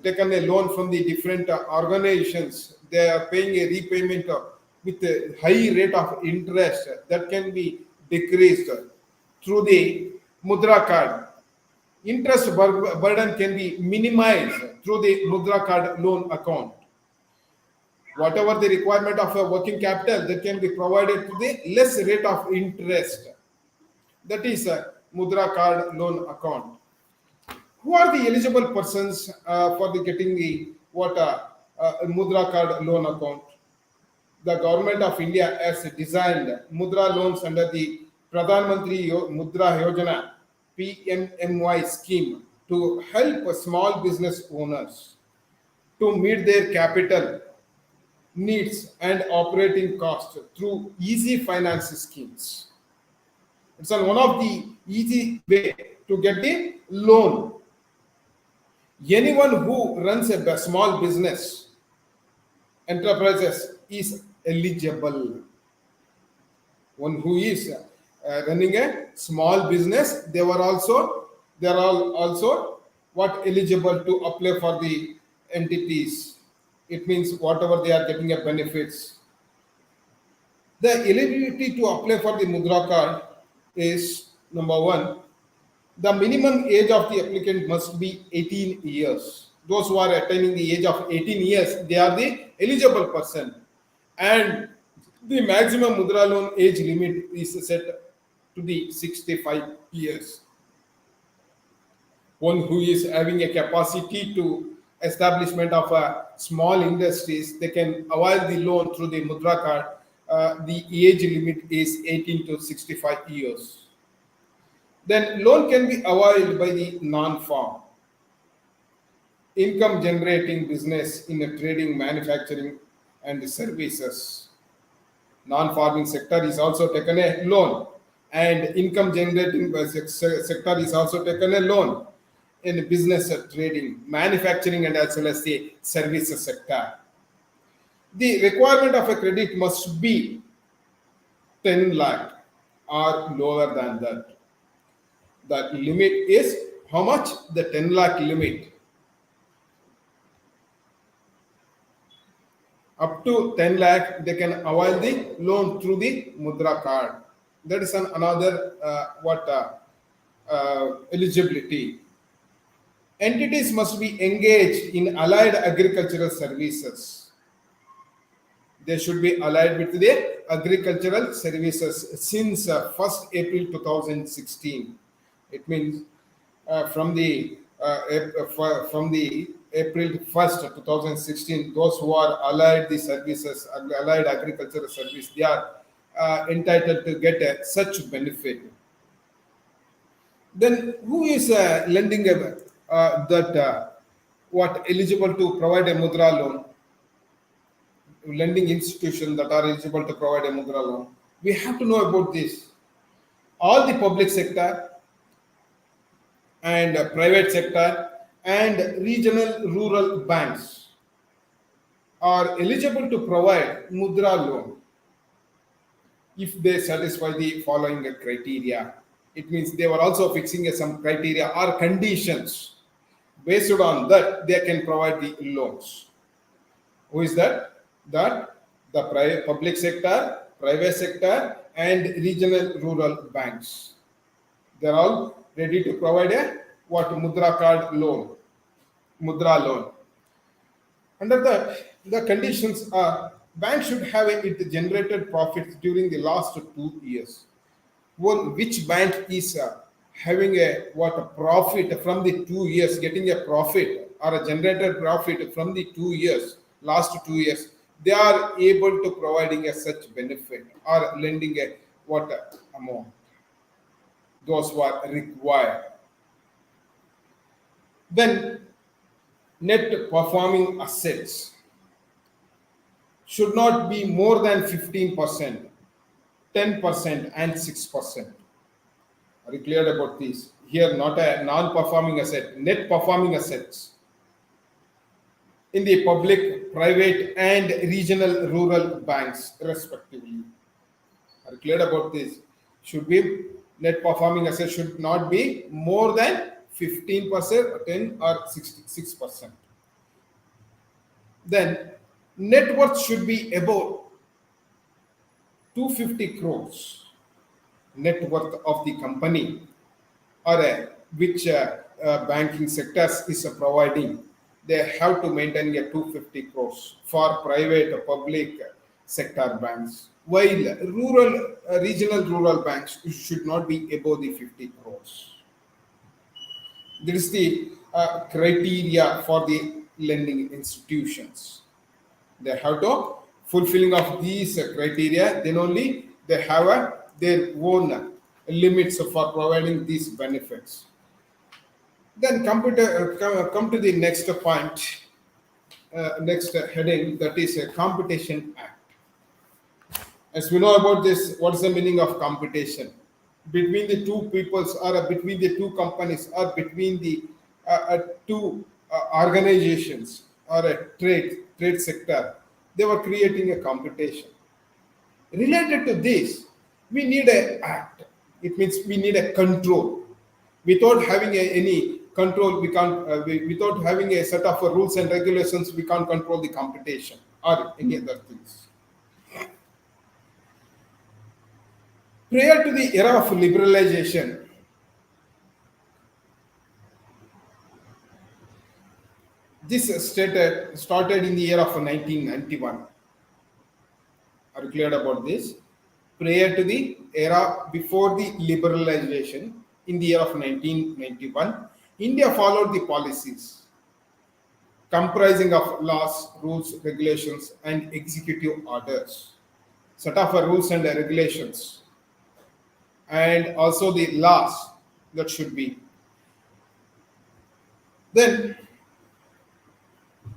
taken a loan from the different organizations, they are paying a repayment with a high rate of interest that can be decreased through the Mudra card. Interest burden can be minimized through the Mudra card loan account. Whatever the requirement of a working capital that can be provided to the less rate of interest. That is a Mudra card loan account. Who are the eligible persons for the getting the Mudra card loan account? The government of India has designed Mudra loans under the Pradhan Mantri Mudra Yojana (PMMY) scheme to help small business owners to meet their capital needs and operating costs through easy finance schemes. It's one of the easy way to get the loan. Anyone who runs a small business enterprises is eligible. One who is running a small business, they are all also what eligible to apply for the entities. It means whatever they are getting a benefits. The eligibility to apply for the Mudra card is number one. The minimum age of the applicant must be 18 years. Those who are attaining the age of 18 years, they are the eligible person. And the maximum Mudra loan age limit is set to the 65 years. One who is having a capacity to establishment of a small industries, they can avail the loan through the Mudra card. The age limit is 18 to 65 years. Then loan can be availed by the non-farm income generating business in a trading, manufacturing and services. Non-farming sector is also taken a loan, and income generating sector is also taken a loan in business, trading, manufacturing and as well as the services sector. The requirement of a credit must be 10 lakh or lower than that. The limit is how much? The 10 lakh limit. Up to 10 lakh, they can avail the loan through the Mudra card. That is another eligibility. Entities must be engaged in allied agricultural services. They should be allied with the agricultural services since 1st April 2016. It means from the April 1st, 2016, those who are allied the services, allied agricultural service, they are entitled to get such benefit. Then who is lending what eligible to provide a Mudra loan? Lending institutions that are eligible to provide a Mudra loan. We have to know about this. All the public sector and private sector and regional rural banks are eligible to provide Mudra loan if they satisfy the following criteria. It means they were also fixing some criteria or conditions. Based on that, they can provide the loans. Who is that? That the public sector, private sector, and regional rural banks. They're all ready to provide a Mudra card loan, Mudra loan. Under that, the conditions are bank should have it generated profits during the last 2 years. Well, which bank is having a profit from the 2 years, getting a profit or a generated profit from the 2 years, last 2 years, they are able to providing a such benefit or lending a amount. Those who are required. Then net performing assets should not be more than 15%, 10%, and 6%. Are you clear about this? Here, not a non-performing asset, net performing assets in the public, private, and regional rural banks, respectively. Are you clear about this? Should be net performing assets should not be more than 15%, 10, or 66%. Then net worth should be about 250 crores net worth of the company or which banking sectors is providing. They have to maintain a 250 crores for private public sector banks, while regional rural banks should not be above the 50 crores. This is the criteria for the lending institutions. They have to fulfilling of these criteria, then only they have their own limits for providing these benefits. Then come to the next point, next heading, that is a Competition Act. As we know about this, what is the meaning of competition? between the two peoples or between the two companies or between the two organizations or a trade sector. They were creating a competition. Related to this, we need a act. It means we need a control. Without having any control, we can't. Without having a set of rules and regulations, we can't control the competition or any other things. Prior to the era of liberalization, this started in the year of 1991. Are you clear about this? Prior to the era before the liberalization in the year of 1991, India followed the policies comprising of laws, rules, regulations, and executive orders. Set of rules and regulations, and also the laws that should be. Then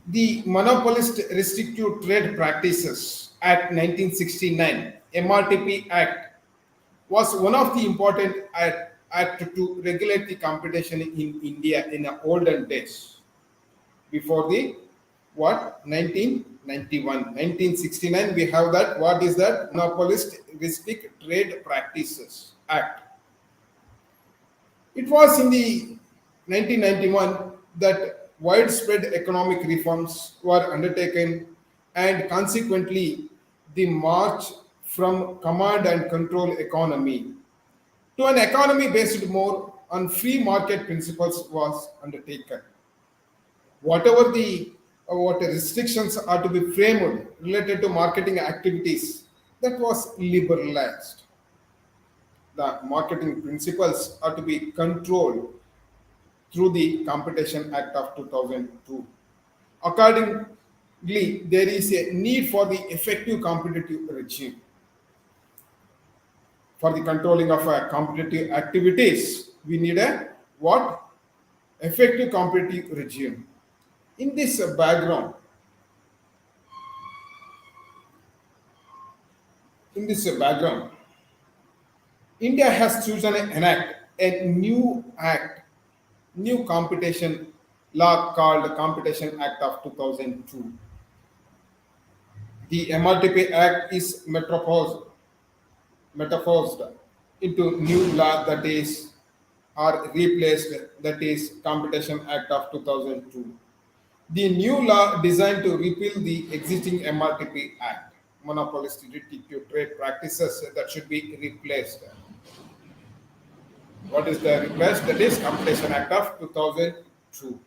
the Monopolist Restrictive Trade Practices Act 1969, MRTP Act, was one of the important act to regulate the competition in India in the olden days. Before the what 1991, 1969, we have that. What is that? Monopolist Restrictive Trade Practices Act. It was in the 1991 that widespread economic reforms were undertaken, and consequently, the march from command and control economy to an economy based more on free market principles was undertaken. Whatever the what restrictions are to be framed related to marketing activities, that was liberalized. The marketing principles are to be controlled through the Competition Act of 2002. Accordingly, there is a need for the effective competitive regime for the controlling of competitive activities. We need a what? Effective competitive regime. In this background, in this background, India has chosen to enact a new competition law called Competition Act of 2002. The MRTP Act is metaphosed into new law that is or replaced, that is Competition Act of 2002. The new law designed to repeal the existing MRTP Act, monopolistic trade practices that should be replaced. What is the replaced? That is Competition Act of 2002.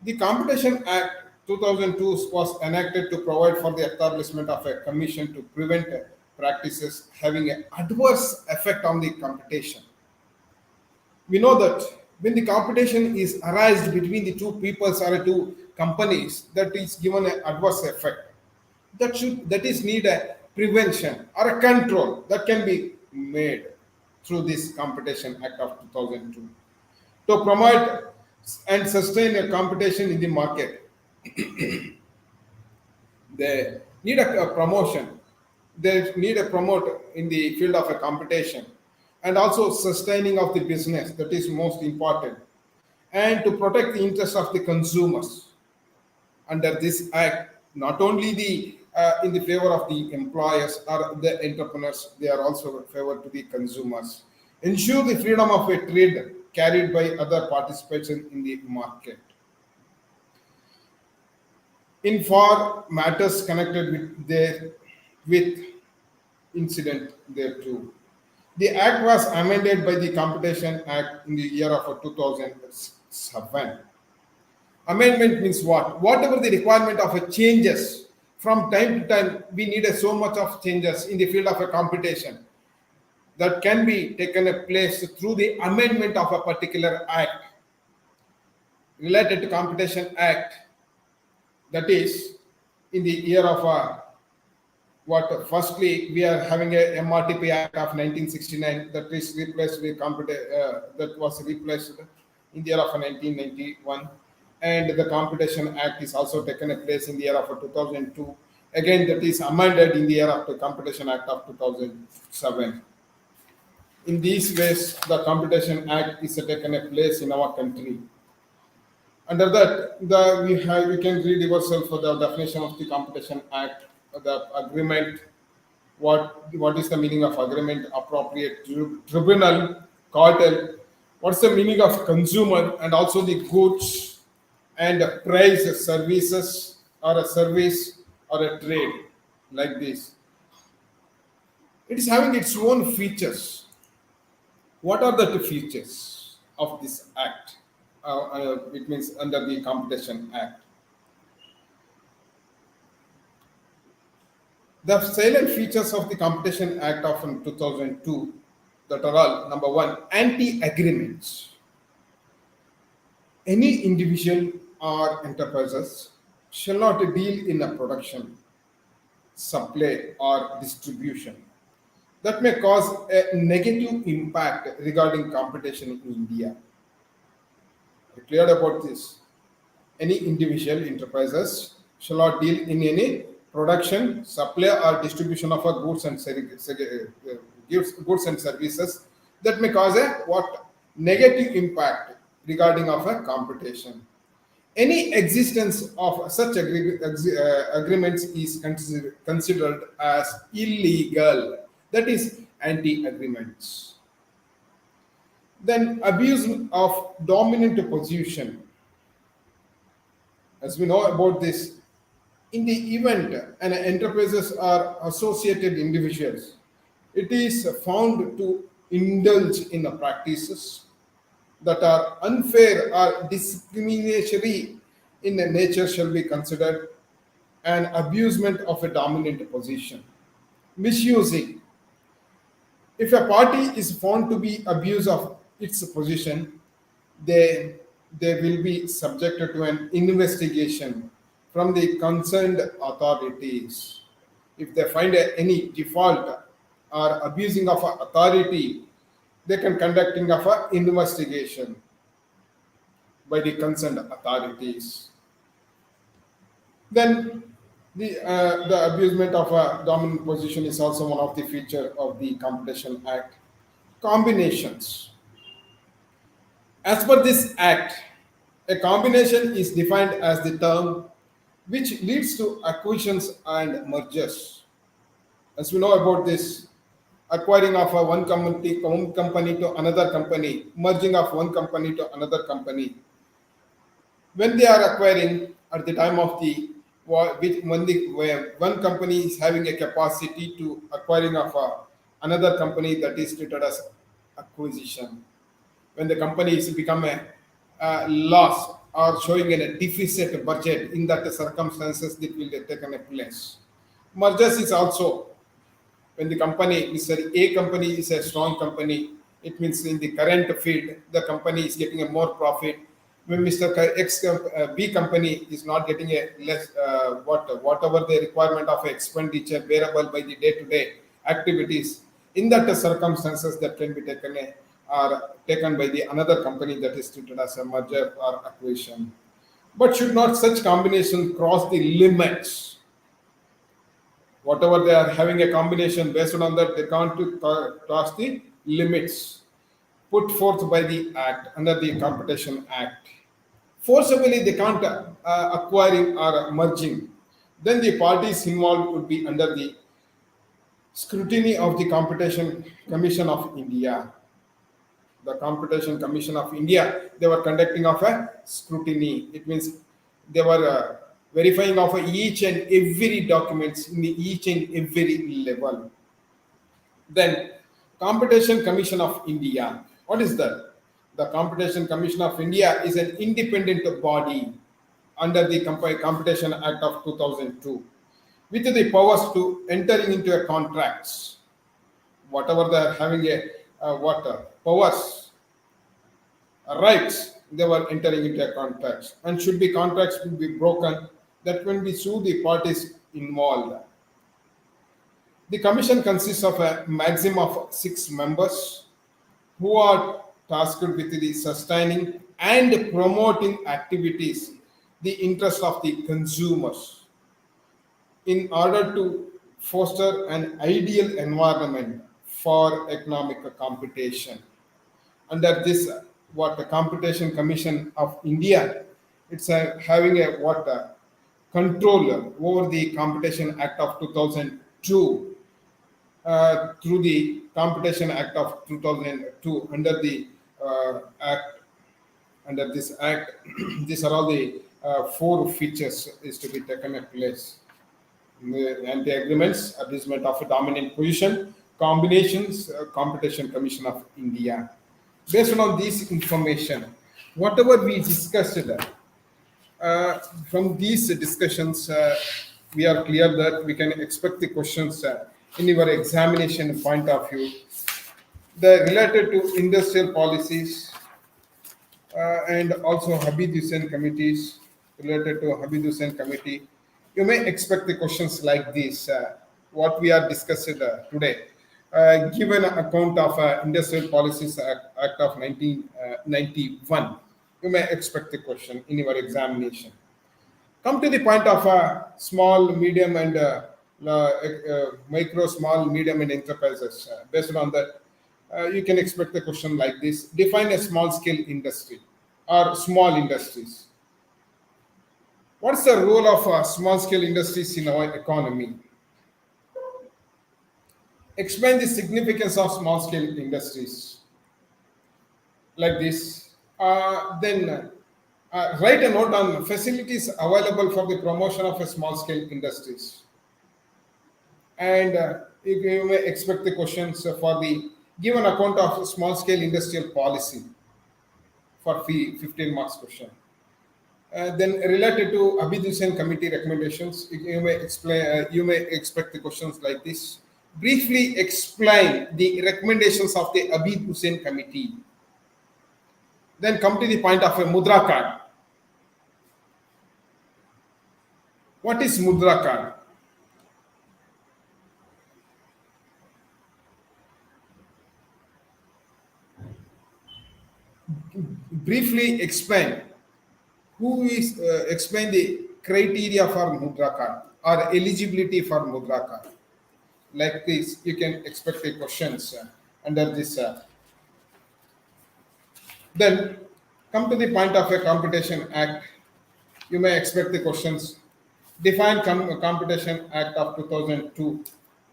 The Competition Act 2002 was enacted to provide for the establishment of a commission to prevent practices having an adverse effect on the competition. We know that when the competition is arised between the two peoples or two companies, that is given an adverse effect. That is need a prevention or a control that can be made through this Competition Act of 2002 to promote and sustain a competition in the market. They need a promotion. They need a promote in the field of a competition, and also sustaining of the business, that is most important, and to protect the interests of the consumers. Under this act, not only the in the favor of the employers or the entrepreneurs, they are also in favor to the consumers. Ensure the freedom of a trade carried by other participants in the market. In for matters connected with incident thereto. The act was amended by the Competition Act in the year of 2007. Amendment means what? Whatever the requirement of a changes from time to time, we need a so much of changes in the field of a competition that can be taken a place through the amendment of a particular act related to Competition Act. That is in the year of what? Firstly, we are having a MRTP Act of 1969 that is replaced with that was replaced in the year of 1991, and the Competition Act is also taken a place in the year of 2002. Again, that is amended in the year of the Competition Act of 2007. In these ways, the Competition Act is taken a place in our country. Under that, we can read yourself for the definition of the Competition Act, the agreement. What is the meaning of agreement? Appropriate tribunal, cartel. What's the meaning of consumer and also the goods and price services or a service or a trade like this. It is having its own features. What are the features of this act? It means under the Competition Act. The salient features of the Competition Act of 2002 that are all number one, anti-agreements. Any individual or enterprises shall not deal in a production, supply, or distribution that may cause a negative impact regarding competition in India. Are you clear about this? Any individual enterprises shall not deal in any production, supply, or distribution of a goods and services that may cause a what negative impact regarding of a competition. Any existence of such agreements is considered as illegal. That is anti-agreements. Then abuse of dominant position. As we know about this, in the event an enterprises are associated individuals, it is found to indulge in the practices that are unfair or discriminatory in nature shall be considered an abusement of a dominant position. Misusing. If a party is found to be abuse of its position, they will be subjected to an investigation from the concerned authorities. If they find any default or abusing of authority, they can conducting of an investigation by the concerned authorities. Then the abusement of a dominant position is also one of the feature of the Competition Act. Combinations. As per this act, a combination is defined as the term which leads to acquisitions and mergers. As we know about this, acquiring of one company to another company, merging of one company to another company. When they are acquiring at the time of the where one company is having a capacity to acquiring of another company, that is treated as acquisition. When the company is become a loss or showing in a deficit budget, in that circumstances that will take a place. Mergers is also when the company, Mr. A company is a strong company, it means in the current field, the company is getting a more profit. When Mr. B company is not getting a less, whatever the requirement of expenditure bearable by the day-to-day activities, in that circumstances that can be taken are taken by the another company, that is treated as a merger or acquisition. But should not such combination cross the limits? Whatever they are having a combination based on that, they can't cross the limits put forth by the act under the Competition Act. Forcibly they can't acquiring or merging. Then the parties involved would be under the scrutiny of the Competition Commission of India. The Competition Commission of India, they were conducting of a scrutiny. It means they were verifying of each and every documents in the each and every level. Then Competition Commission of India. What is that? The Competition Commission of India is an independent body under the Competition Act of 2002 with the powers to entering into a contracts. Whatever they are having a powers, rights, they were entering into a contracts, and should be contracts will be broken, that when we sue the parties involved. The commission consists of a maximum of 6 members who are tasked with the sustaining and promoting activities the interest of the consumers in order to foster an ideal environment for economic competition. Under this, what the Competition Commission of India, it's having a what control over the Competition Act of 2002 through the Competition Act of 2002. Under the act, under this act, these are all the four features is to be taken at place. The anti-agreements, abusement of a dominant position, combinations, Competition Commission of India. Based on this information, whatever we discussed, from these discussions, we are clear that we can expect the questions in your examination point of view. The related to industrial policies and also Habib Hussain committees, related to Habib Hussain committee, you may expect the questions like this. What we are discussing today. Given an account of Industrial Policies Act of 1991, you may expect the question in your examination. Come to the point of small, medium, and micro, small, medium, and enterprises. Based on that, you can expect the question like this: define a small-scale industry or small industries. What's the role of small-scale industries in our economy? Explain the significance of small-scale industries like this. Then write a note on facilities available for the promotion of a small-scale industries. And you may expect the questions for the given account of small-scale industrial policy for 15 marks question. Then related to Habib Hussain committee recommendations, you may explain. You may expect the questions like this. Briefly explain the recommendations of the Habib Hussain committee. Then come to the point of a Mudra Card. What is Mudra Card? Briefly explain explain the criteria for Mudra Card or eligibility for Mudra Card. Like this, you can expect the questions under this. Then come to the point of a Competition Act. You may expect the questions. Define Competition Act of 2002.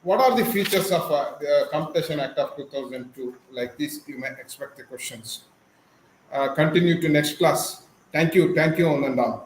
What are the features of the Competition Act of 2002? Like this, you may expect the questions. Continue to next class. Thank you, Ananda.